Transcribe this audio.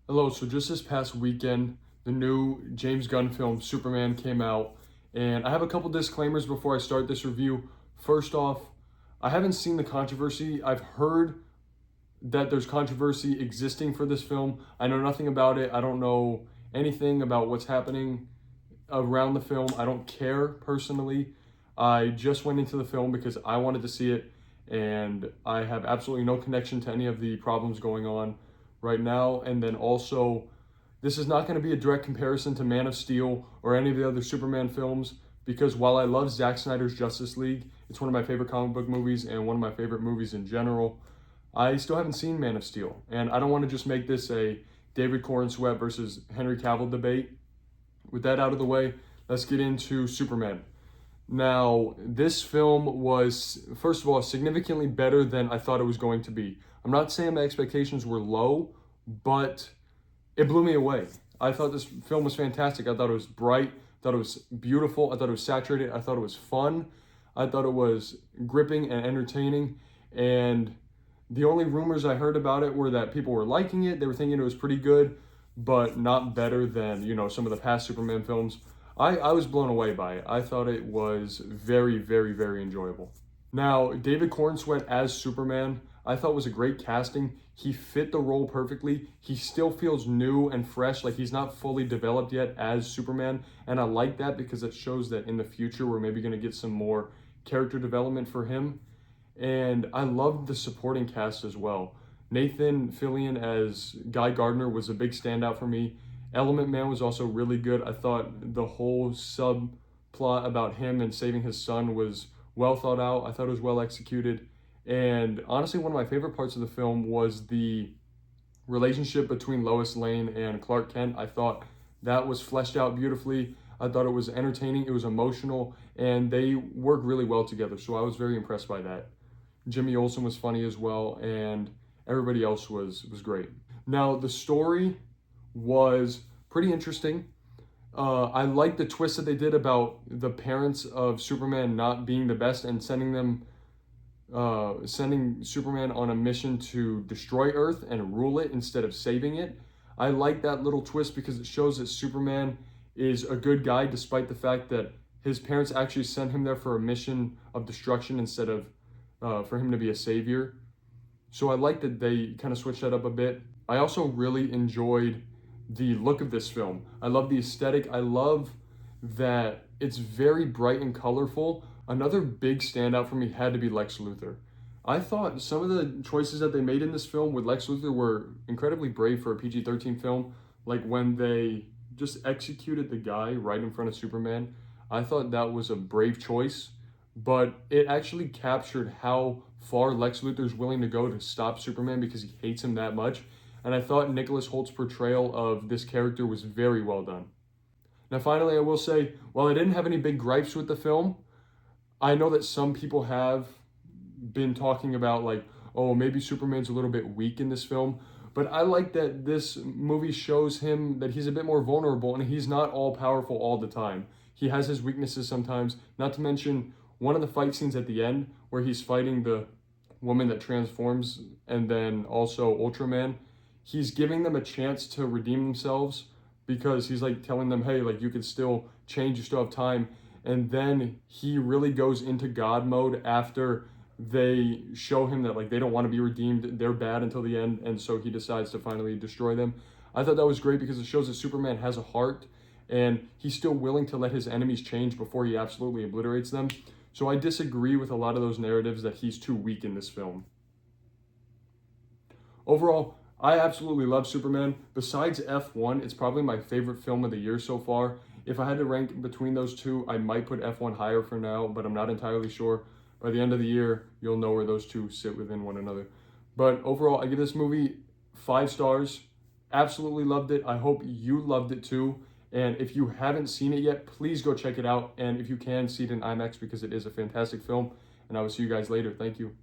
Hello, so just this past weekend, the new James Gunn film Superman came out, and I have a couple disclaimers before I start this review. First off, I haven't seen the controversy. I've heard that there's controversy existing for this film. I know nothing about it. I don't know anything about what's happening around the film. I don't care personally. I just went into the film because I wanted to see it, and I have absolutely no connection to any of the problems going on right now. And then also, this is not going to be a direct comparison to Man of Steel or any of the other Superman films, because while I love Zack Snyder's Justice League, it's one of my favorite comic book movies and one of my favorite movies in general, I still haven't seen Man of Steel. And I don't want to just make this a David Corenswet versus Henry Cavill debate. With that out of the way, let's get into Superman. Now, this film was, first of all, significantly better than I thought it was going to be. I'm not saying my expectations were low, but it blew me away. I thought this film was fantastic. I thought it was bright. I thought it was beautiful. I thought it was saturated. I thought it was fun. I thought it was gripping and entertaining. And the only rumors I heard about it were that people were liking it. They were thinking it was pretty good, but not better than, some of the past Superman films. I was blown away by it. I thought it was very, very, very enjoyable. Now, David Corenswet as Superman, I thought was a great casting. He fit the role perfectly. He still feels new and fresh, like he's not fully developed yet as Superman. And I like that because it shows that in the future, we're maybe going to get some more character development for him. And I loved the supporting cast as well. Nathan Fillion as Guy Gardner was a big standout for me. Element Man was also really good. I thought the whole subplot about him and saving his son was well thought out. I thought it was well executed. And honestly, one of my favorite parts of the film was the relationship between Lois Lane and Clark Kent. I thought that was fleshed out beautifully. I thought it was entertaining, it was emotional, and they work really well together. So I was very impressed by that. Jimmy Olsen was funny as well, and everybody else was great. Now, the story was pretty interesting. I liked the twist that they did about the parents of Superman not being the best and sending Superman on a mission to destroy Earth and rule it instead of saving it. I like that little twist because it shows that Superman is a good guy despite the fact that his parents actually sent him there for a mission of destruction instead of for him to be a savior. So I like that they kind of switched that up a bit. I also really enjoyed the look of this film. I love the aesthetic. I love that it's very bright and colorful. Another big standout for me had to be Lex Luthor. I thought some of the choices that they made in this film with Lex Luthor were incredibly brave for a PG-13 film. Like when they just executed the guy right in front of Superman. I thought that was a brave choice, but it actually captured how far Lex Luthor is willing to go to stop Superman because he hates him that much. And I thought Nicholas Holt's portrayal of this character was very well done. Now, finally, I will say, while I didn't have any big gripes with the film, I know that some people have been talking about like, oh, maybe Superman's a little bit weak in this film. But I like that this movie shows him that he's a bit more vulnerable and he's not all powerful all the time. He has his weaknesses sometimes, not to mention one of the fight scenes at the end where he's fighting the woman that transforms and then also Ultraman. He's giving them a chance to redeem themselves because he's like telling them, hey, like you can still change, you still have time. And then he really goes into God mode after they show him that like they don't want to be redeemed, they're bad until the end, and so he decides to finally destroy them. I thought that was great because it shows that Superman has a heart and he's still willing to let his enemies change before he absolutely obliterates them. So I disagree with a lot of those narratives that he's too weak in this film. Overall, I absolutely love Superman. Besides F1, it's probably my favorite film of the year so far. If I had to rank between those two, I might put F1 higher for now, but I'm not entirely sure. By the end of the year, you'll know where those two sit within one another. But overall, I give this movie 5 stars. Absolutely loved it. I hope you loved it too. And if you haven't seen it yet, please go check it out. And if you can, see it in IMAX because it is a fantastic film. And I will see you guys later. Thank you.